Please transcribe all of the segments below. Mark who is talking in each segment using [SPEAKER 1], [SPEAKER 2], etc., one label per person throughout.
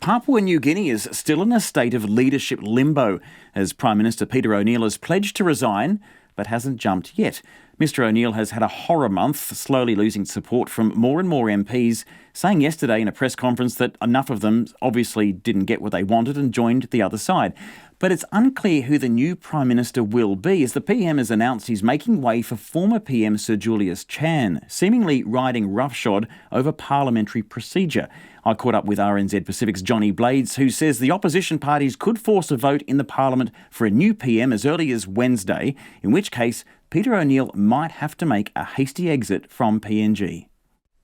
[SPEAKER 1] Papua New Guinea is still in a state of leadership limbo as Prime Minister Peter O'Neill has pledged to resign but hasn't jumped yet. Mr O'Neill has had a horror month, slowly losing support from more and more MPs, saying yesterday in a press conference that enough of them obviously didn't get what they wanted and joined the other side. But it's unclear who the new Prime Minister will be, as the PM has announced he's making way for former PM Sir Julius Chan, seemingly riding roughshod over parliamentary procedure. I caught up with RNZ Pacific's Johnny Blades, who says the opposition parties could force a vote in the Parliament for a new PM as early as Wednesday, in which case Peter O'Neill might have to make a hasty exit from PNG.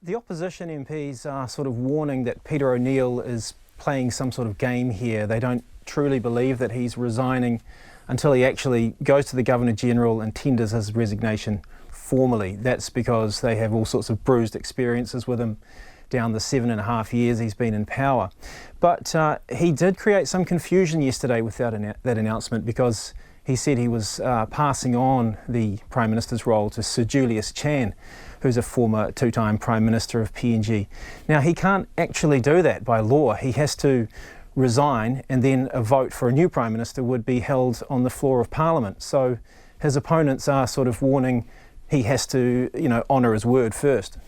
[SPEAKER 2] The opposition MPs are sort of warning that Peter O'Neill is playing some sort of game here. They don't truly believe that he's resigning until he actually goes to the Governor-General and tenders his resignation formally. That's because they have all sorts of bruised experiences with him down the 7.5 years he's been in power. But he did create some confusion yesterday with that announcement, because he said he was passing on the Prime Minister's role to Sir Julius Chan, who's a former two-time Prime Minister of PNG. Now, he can't actually do that by law. He has to resign, and then a vote for a new Prime Minister would be held on the floor of Parliament. So his opponents are sort of warning he has to, honour his word first.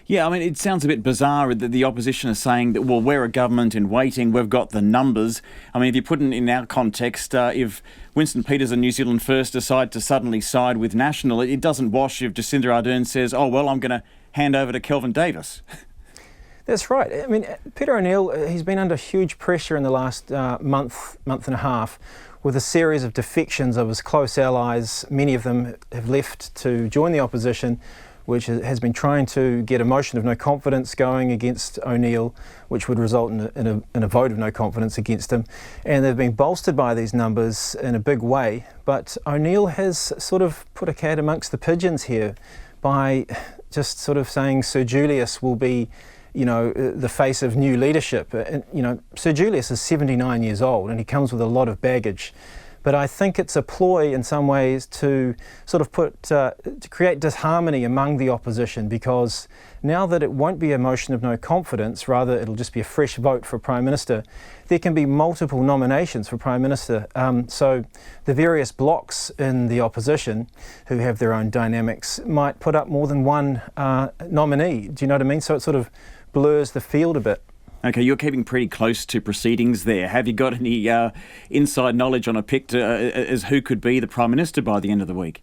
[SPEAKER 1] Yeah, I mean, it sounds a bit bizarre that the opposition is saying that, well, we're a government in waiting, we've got the numbers. I mean, if you put it in our context, if Winston Peters and New Zealand First decide to suddenly side with National, it doesn't wash if Jacinda Ardern says, oh, well, I'm going to hand over to Kelvin Davis.
[SPEAKER 2] That's right. I mean, Peter O'Neill, he's been under huge pressure in the last month and a half, with a series of defections of his close allies. Many of them have left to join the opposition, which has been trying to get a motion of no confidence going against O'Neill, which would result in a vote of no confidence against him. And they've been bolstered by these numbers in a big way. But O'Neill has sort of put a cat amongst the pigeons here by just sort of saying Sir Julius will be, the face of new leadership. And, Sir Julius is 79 years old and he comes with a lot of baggage. But I think it's a ploy in some ways to sort of to create disharmony among the opposition, because now that it won't be a motion of no confidence, rather it'll just be a fresh vote for Prime Minister, there can be multiple nominations for Prime Minister. So the various blocs in the opposition, who have their own dynamics, might put up more than one nominee. Do you know what I mean? So it sort of blurs the field a bit.
[SPEAKER 1] OK, you're keeping pretty close to proceedings there. Have you got any inside knowledge on a pick as who could be the Prime Minister by the end of the week?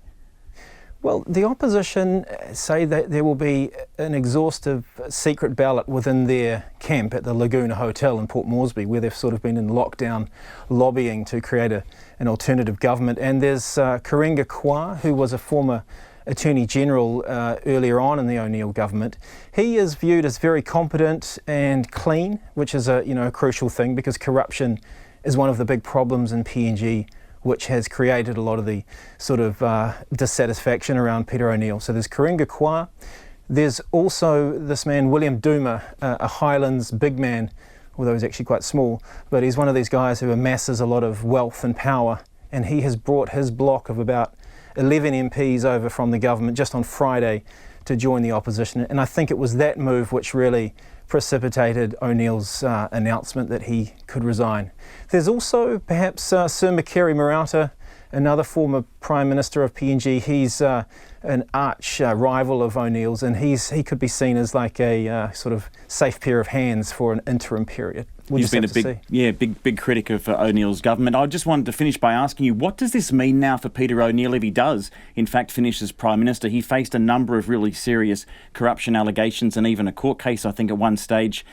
[SPEAKER 2] Well, the opposition say that there will be an exhaustive secret ballot within their camp at the Laguna Hotel in Port Moresby, where they've sort of been in lockdown lobbying to create an alternative government. And there's Karenga Kwa, who was a former Attorney General earlier on in the O'Neill government. He is viewed as very competent and clean, which is a crucial thing, because corruption is one of the big problems in PNG, which has created a lot of the sort of dissatisfaction around Peter O'Neill. So there's Karenga Kwa. There's also this man, William Duma, a Highlands big man, although he's actually quite small, but he's one of these guys who amasses a lot of wealth and power, and he has brought his block of about 11 MPs over from the government just on Friday to join the opposition. And I think it was that move which really precipitated O'Neill's announcement that he could resign. There's also perhaps Sir Makeri Marauta, another former Prime Minister of PNG. He's an arch rival of O'Neill's, and he could be seen as like a sort of safe pair of hands for an interim period.
[SPEAKER 1] He's been a big critic of O'Neill's government. I just wanted to finish by asking you, what does this mean now for Peter O'Neill if he does, in fact, finish as Prime Minister? He faced a number of really serious corruption allegations and even a court case, I think, at one stage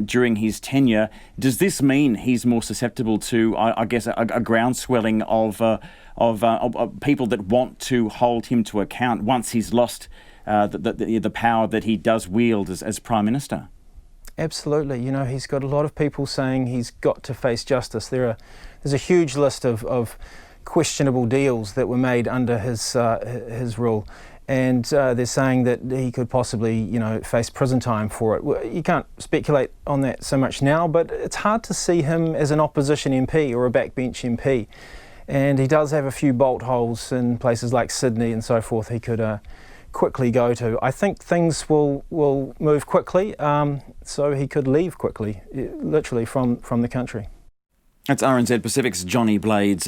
[SPEAKER 1] during his tenure. Does this mean he's more susceptible to, I guess, a groundswelling of people that want to hold him to account once he's lost the power that he does wield as Prime Minister?
[SPEAKER 2] Absolutely. He's got a lot of people saying he's got to face justice. There's a huge list of questionable deals that were made under his rule, and they're saying that he could possibly, face prison time for it. You can't speculate on that so much now, but it's hard to see him as an opposition MP or a backbench MP. And he does have a few bolt holes in places like Sydney and so forth he could quickly go to? I think things will move quickly, so he could leave quickly, literally from the country.
[SPEAKER 1] That's RNZ Pacific's Johnny Blades.